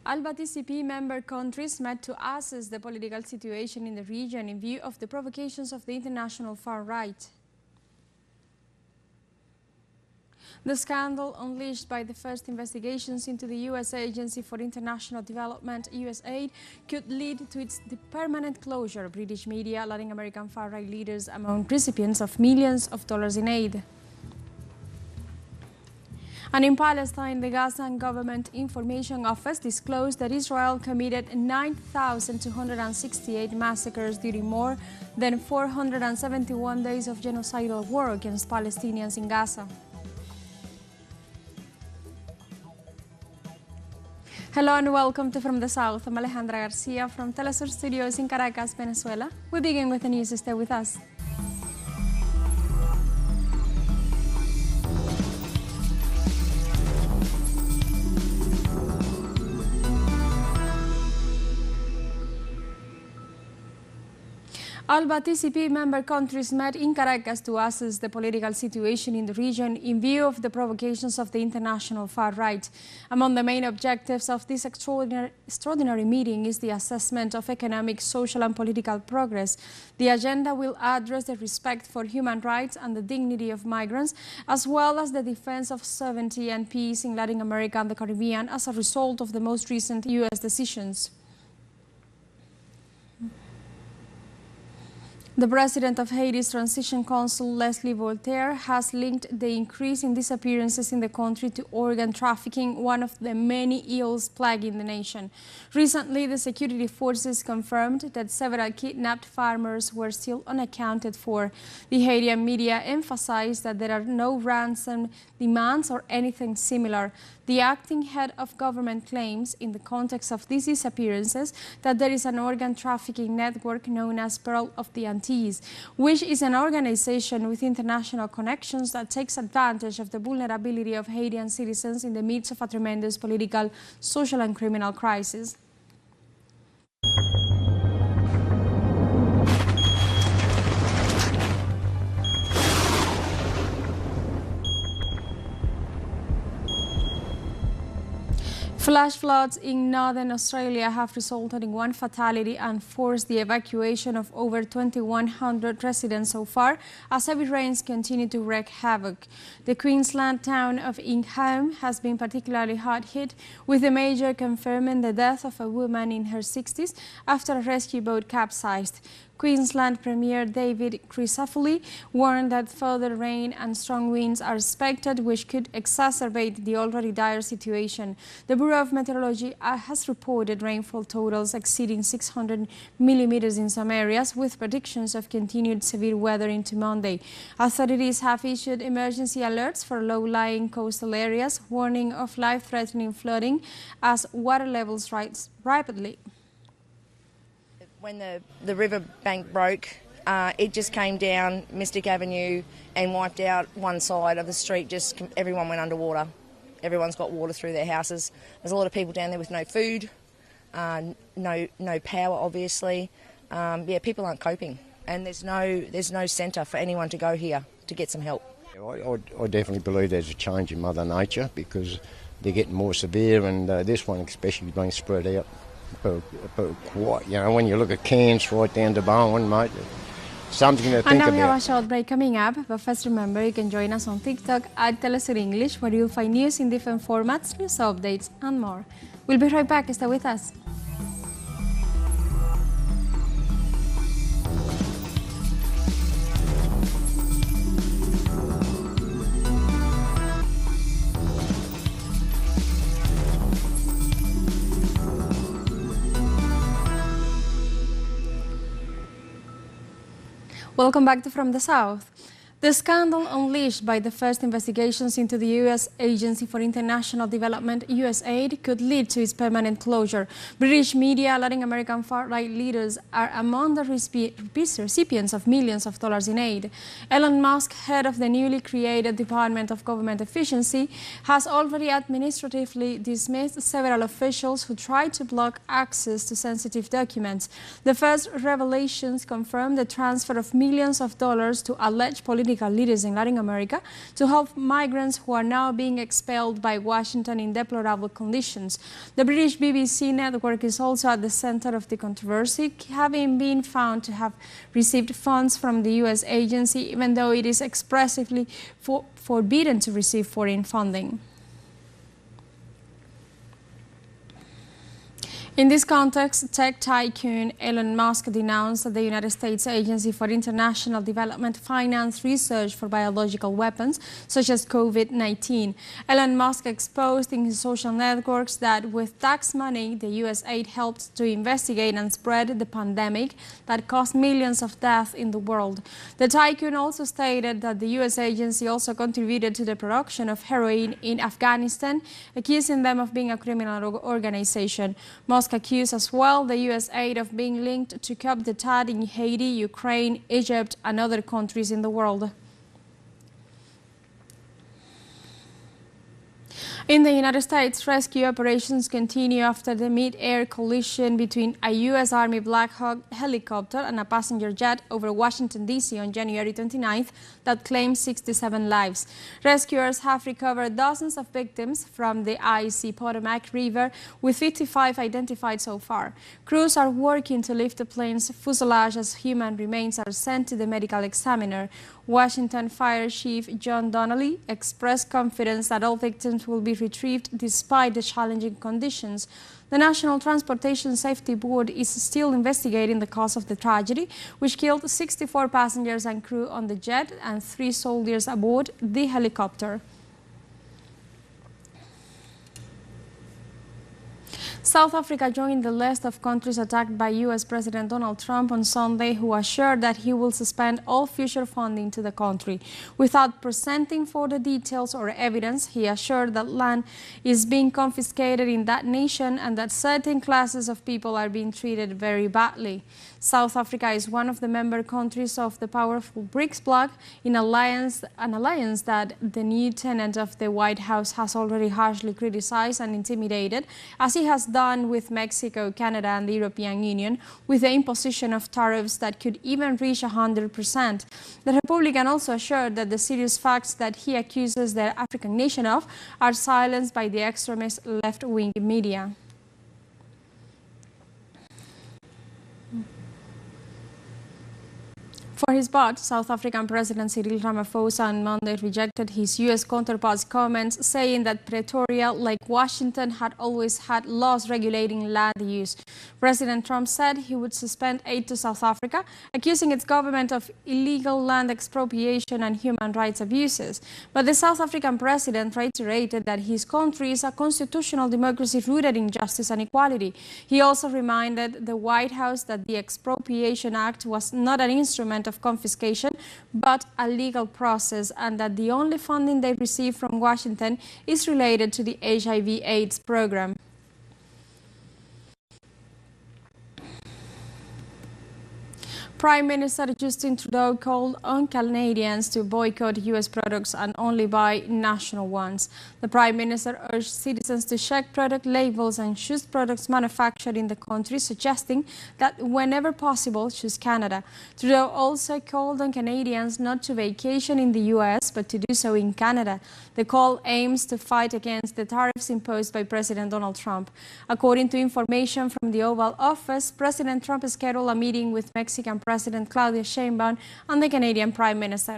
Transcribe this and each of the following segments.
Alba-TCP member countries met to assess the political situation in the region in view of the provocations of the international far right. The scandal unleashed by the first investigations into the U.S. Agency for International Development, USAID, could lead to its permanent closure, British media Latin American far-right leaders among recipients of millions of dollars in aid. And in Palestine, the Gaza Government Information Office disclosed that Israel committed 9,268 massacres during more than 471 days of genocidal war against Palestinians in Gaza. Hello and welcome to From the South. I'm Alejandra Garcia from teleSUR Studios in Caracas, Venezuela. We begin with the news. Stay with us. Alba-TCP member countries met in Caracas to assess the political situation in the region in view of the provocations of the international far right. Among the main objectives of this extraordinary meeting is the assessment of economic, social and political progress. The agenda will address the respect for human rights and the dignity of migrants, as well as the defense of sovereignty and peace in Latin America and the Caribbean as a result of the most recent U.S. decisions. The president of Haiti's Transition Council, Leslie Voltaire, has linked the increase in disappearances in the country to organ trafficking, one of the many ills plaguing the nation. Recently, the security forces confirmed that several kidnapped farmers were still unaccounted for. The Haitian media emphasized that there are no ransom demands or anything similar. The acting head of government claims, in the context of these disappearances, that there is an organ trafficking network known as Pearl of the Antilles, which is an organization with international connections that takes advantage of the vulnerability of Haitian citizens in the midst of a tremendous political, social and criminal crisis. Flash floods in northern Australia have resulted in one fatality and forced the evacuation of over 2,100 residents so far, as heavy rains continue to wreak havoc. The Queensland town of Ingham has been particularly hard hit, with the major confirming the death of a woman in her 60s after a rescue boat capsized. Queensland Premier David Crisafulli warned that further rain and strong winds are expected, which could exacerbate the already dire situation. The Bureau of Meteorology has reported rainfall totals exceeding 600 millimeters in some areas, with predictions of continued severe weather into Monday. Authorities have issued emergency alerts for low-lying coastal areas, warning of life-threatening flooding as water levels rise rapidly. When the river bank broke, it just came down Mystic Avenue and wiped out one side of the street. Just everyone went underwater. Everyone's got water through their houses. There's a lot of people down there with no food, no power, obviously. Yeah, people aren't coping, and there's no centre for anyone to go here to get some help. I definitely believe there's a change in Mother Nature, because they're getting more severe, and this one especially being spread out. But quite, when you look at Cairns right down to Bowen, mate, something to think about. And now we have a short break coming up, but first remember you can join us on TikTok at teleSUR English, where you'll find news in different formats, news updates and more. We'll be right back. Stay with us. Welcome back to From the South. The scandal unleashed by the first investigations into the U.S. Agency for International Development, USAID, could lead to its permanent closure. British media Latin American far-right leaders are among the recipients of millions of dollars in aid. Elon Musk, head of the newly created Department of Government Efficiency, has already administratively dismissed several officials who tried to block access to sensitive documents. The first revelations confirm the transfer of millions of dollars to alleged political political leaders in Latin America to help migrants who are now being expelled by Washington in deplorable conditions. The British BBC network is also at the center of the controversy, having been found to have received funds from the U.S. agency, even though it is expressly forbidden to receive foreign funding. In this context, tech tycoon Elon Musk denounced that the United States Agency for International Development financed research for biological weapons, such as COVID-19. Elon Musk exposed in his social networks that with tax money, the USAID helped to investigate and spread the pandemic that caused millions of deaths in the world. The tycoon also stated that the U.S. agency also contributed to the production of heroin in Afghanistan, accusing them of being a criminal organization. Musk accused as well the USAID of being linked to coup d'etat in Haiti, Ukraine, Egypt and other countries in the world. In the United States, rescue operations continue after the mid-air collision between a U.S. Army Black Hawk helicopter and a passenger jet over Washington, D.C. on January 29th that claimed 67 lives. Rescuers have recovered dozens of victims from the icy Potomac River, with 55 identified so far. Crews are working to lift the plane's fuselage as human remains are sent to the medical examiner. Washington Fire Chief John Donnelly expressed confidence that all victims will be retrieved despite the challenging conditions. The National Transportation Safety Board is still investigating the cause of the tragedy, which killed 64 passengers and crew on the jet and 3 soldiers aboard the helicopter. South Africa joined the list of countries attacked by U.S. President Donald Trump on Sunday, who assured that he will suspend all future funding to the country. Without presenting further details or evidence, he assured that land is being confiscated in that nation and that certain classes of people are being treated very badly. South Africa is one of the member countries of the powerful BRICS bloc, an alliance that the new tenant of the White House has already harshly criticized and intimidated, as he has done with Mexico, Canada and the European Union, with the imposition of tariffs that could even reach 100%. The Republican also assured that the serious facts that he accuses the African nation of are silenced by the extremist left-wing media. For his part, South African President Cyril Ramaphosa on Monday rejected his U.S. counterpart's comments, saying that Pretoria, like Washington, had always had laws regulating land use. President Trump said he would suspend aid to South Africa, accusing its government of illegal land expropriation and human rights abuses. But the South African president reiterated that his country is a constitutional democracy rooted in justice and equality. He also reminded the White House that the Expropriation Act was not an instrument of confiscation, but a legal process, and that the only funding they receive from Washington is related to the HIV/AIDS program. Prime Minister Justin Trudeau called on Canadians to boycott U.S. products and only buy national ones. The Prime Minister urged citizens to check product labels and choose products manufactured in the country, suggesting that whenever possible, choose Canada. Trudeau also called on Canadians not to vacation in the U.S., but to do so in Canada. The call aims to fight against the tariffs imposed by President Donald Trump. According to information from the Oval Office, President Trump scheduled a meeting with Mexican President Claudia Sheinbaum and the Canadian Prime Minister.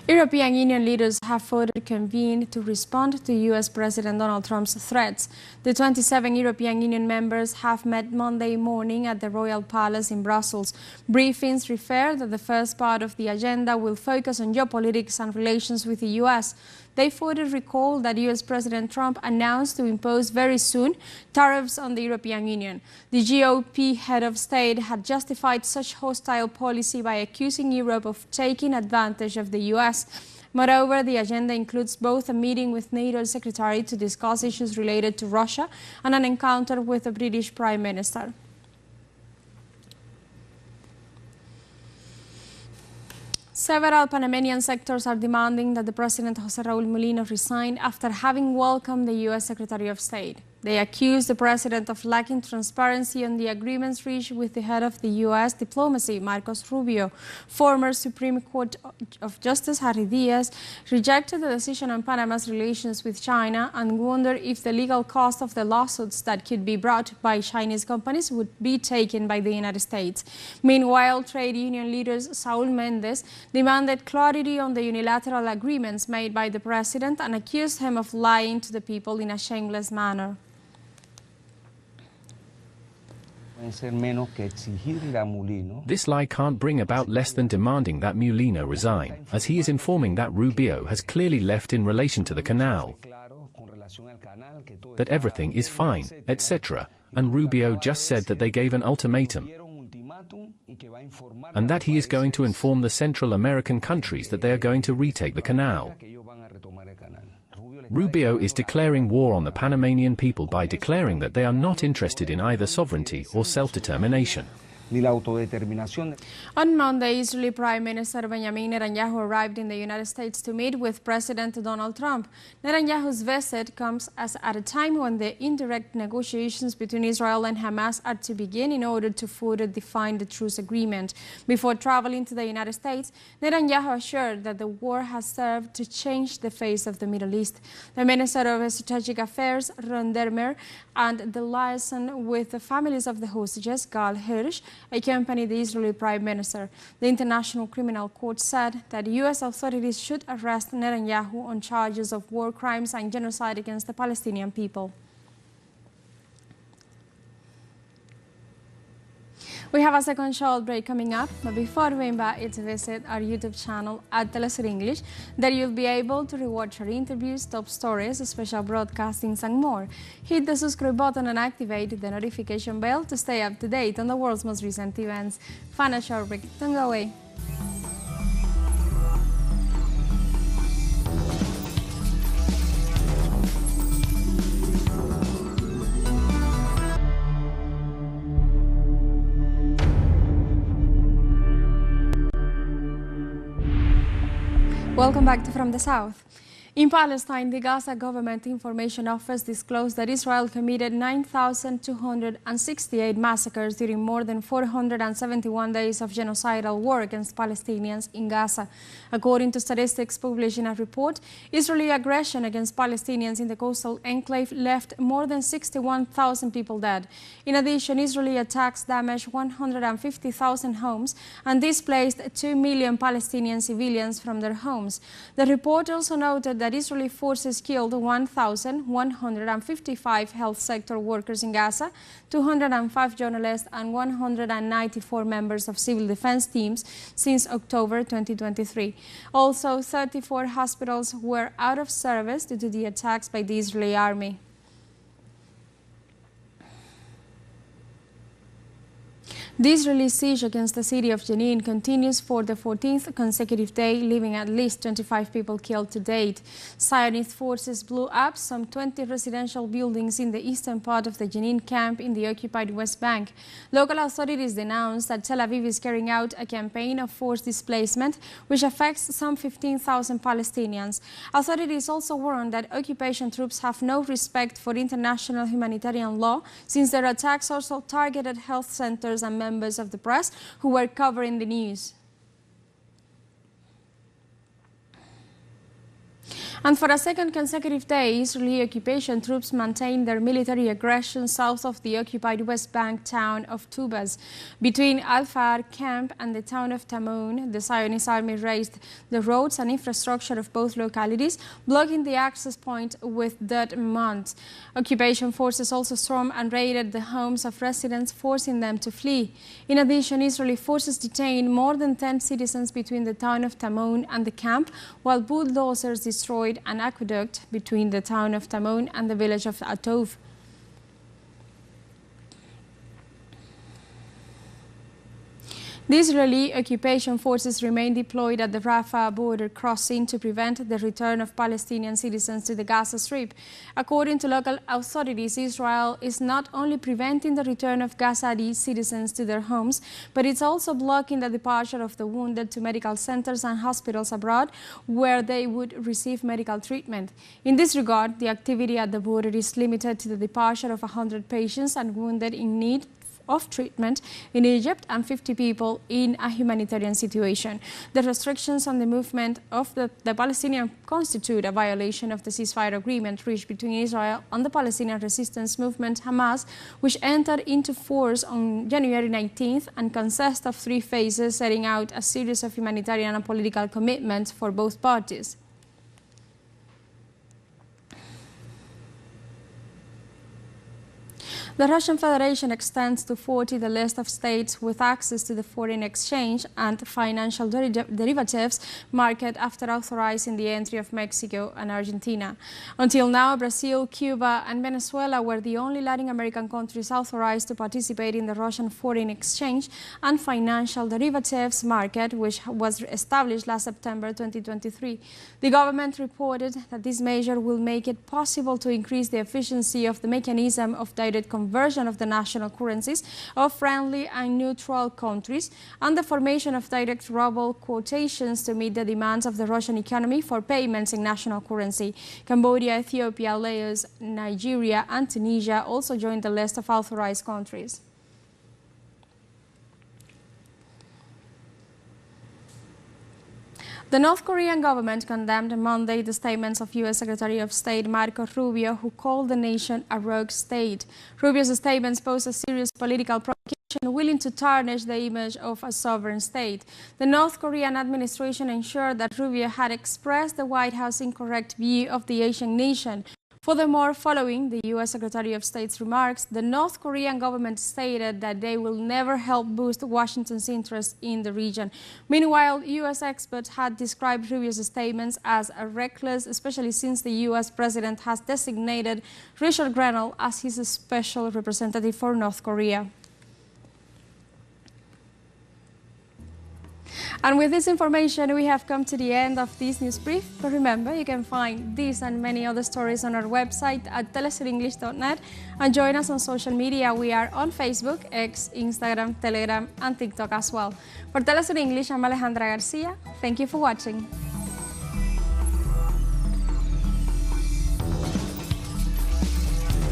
European Union leaders have further convened to respond to U.S. President Donald Trump's threats. The 27 European Union members have met Monday morning at the Royal Palace in Brussels. Briefings refer that the first part of the agenda will focus on geopolitics and relations with the U.S. They further recall that U.S. President Trump announced to impose very soon tariffs on the European Union. The GOP head of state had justified such hostile policy by accusing Europe of taking advantage of the U.S. Moreover, the agenda includes both a meeting with NATO Secretary to discuss issues related to Russia and an encounter with the British Prime Minister. Several Panamanian sectors are demanding that the President José Raúl Mulino resign after having welcomed the U.S. Secretary of State. They accused the president of lacking transparency on the agreements reached with the head of the U.S. diplomacy, Marcos Rubio. Former Supreme Court of Justice Harry Diaz rejected the decision on Panama's relations with China and wondered if the legal cost of the lawsuits that could be brought by Chinese companies would be taken by the United States. Meanwhile, trade union leaders Saul Mendez demanded clarity on the unilateral agreements made by the president and accused him of lying to the people in a shameless manner. This lie can't bring about less than demanding that Mulino resign, as he is informing that Rubio has clearly left in relation to the canal, that everything is fine, etc. And Rubio just said that they gave an ultimatum, and that he is going to inform the Central American countries that they are going to retake the canal. Rubio is declaring war on the Panamanian people by declaring that they are not interested in either sovereignty or self-determination. On Monday, Israeli Prime Minister Benjamin Netanyahu arrived in the United States to meet with President Donald Trump. Netanyahu's visit comes at a time when the indirect negotiations between Israel and Hamas are to begin in order to further define the truce agreement. Before traveling to the United States, Netanyahu assured that the war has served to change the face of the Middle East. The Minister of Strategic Affairs, Ron Dermer, and the liaison with the families of the hostages, Gal Hirsch, accompanied the Israeli Prime Minister. The International Criminal Court said that U.S. authorities should arrest Netanyahu on charges of war crimes and genocide against the Palestinian people. We have a second short break coming up, but before we invite you to visit our YouTube channel at teleSUR English, there you'll be able to rewatch our interviews, top stories, special broadcastings and more. Hit the subscribe button and activate the notification bell to stay up to date on the world's most recent events. Final short break, don't go away. Welcome back to From the South. In Palestine, the Gaza Government Information Office disclosed that Israel committed 9,268 massacres during more than 471 days of genocidal war against Palestinians in Gaza. According to statistics published in a report, Israeli aggression against Palestinians in the coastal enclave left more than 61,000 people dead. In addition, Israeli attacks damaged 150,000 homes and displaced 2 million Palestinian civilians from their homes. The report also noted that Israeli forces killed 1,155 health sector workers in Gaza, 205 journalists and 194 members of civil defense teams since October 2023. Also, 34 hospitals were out of service due to the attacks by the Israeli army. The Israeli siege against the city of Jenin continues for the 14th consecutive day, leaving at least 25 people killed to date. Zionist forces blew up some 20 residential buildings in the eastern part of the Jenin camp in the occupied West Bank. Local authorities denounced that Tel Aviv is carrying out a campaign of forced displacement, which affects some 15,000 Palestinians. Authorities also warned that occupation troops have no respect for international humanitarian law, since their attacks also targeted health centers and members of the press who were covering the news. And for a second consecutive day, Israeli occupation troops maintained their military aggression south of the occupied West Bank town of Tubas. Between Al-Far camp and the town of Tamun, the Zionist army raised the roads and infrastructure of both localities, blocking the access point with dead mounds. Occupation forces also stormed and raided the homes of residents, forcing them to flee. In addition, Israeli forces detained more than 10 citizens between the town of Tamun and the camp, while bulldozers destroyed an aqueduct between the town of Tamun and the village of Atov. The Israeli occupation forces remain deployed at the Rafah border crossing to prevent the return of Palestinian citizens to the Gaza Strip. According to local authorities, Israel is not only preventing the return of Gaza citizens to their homes, but it's also blocking the departure of the wounded to medical centers and hospitals abroad, where they would receive medical treatment. In this regard, the activity at the border is limited to the departure of 100 patients and wounded in need of treatment in Egypt and 50 people in a humanitarian situation. The restrictions on the movement of the Palestinians constitute a violation of the ceasefire agreement reached between Israel and the Palestinian resistance movement Hamas, which entered into force on January 19th and consists of 3 phases, setting out a series of humanitarian and political commitments for both parties. The Russian Federation extends to 40 the list of states with access to the foreign exchange and financial derivatives market after authorizing the entry of Mexico and Argentina. Until now, Brazil, Cuba and Venezuela were the only Latin American countries authorized to participate in the Russian foreign exchange and financial derivatives market, which was established last September 2023. The government reported that this measure will make it possible to increase the efficiency of the mechanism of direct conversion of the national currencies of friendly and neutral countries and the formation of direct ruble quotations to meet the demands of the Russian economy for payments in national currency. Cambodia, Ethiopia, Laos, Nigeria and Tunisia also joined the list of authorized countries. The North Korean government condemned Monday the statements of U.S. Secretary of State Marco Rubio, who called the nation a rogue state. Rubio's statements pose a serious political provocation willing to tarnish the image of a sovereign state. The North Korean administration ensured that Rubio had expressed the White House's incorrect view of the Asian nation. Furthermore, following the U.S. Secretary of State's remarks, the North Korean government stated that they will never help boost Washington's interest in the region. Meanwhile, U.S. experts had described Rubio's statements as reckless, especially since the U.S. president has designated Richard Grenell as his special representative for North Korea. And with this information, we have come to the end of this news brief. But remember, you can find these and many other stories on our website at telesurenglish.net and join us on social media. We are on Facebook, X, Instagram, Telegram and TikTok as well. For TeleSUR English, I'm Alejandra Garcia. Thank you for watching.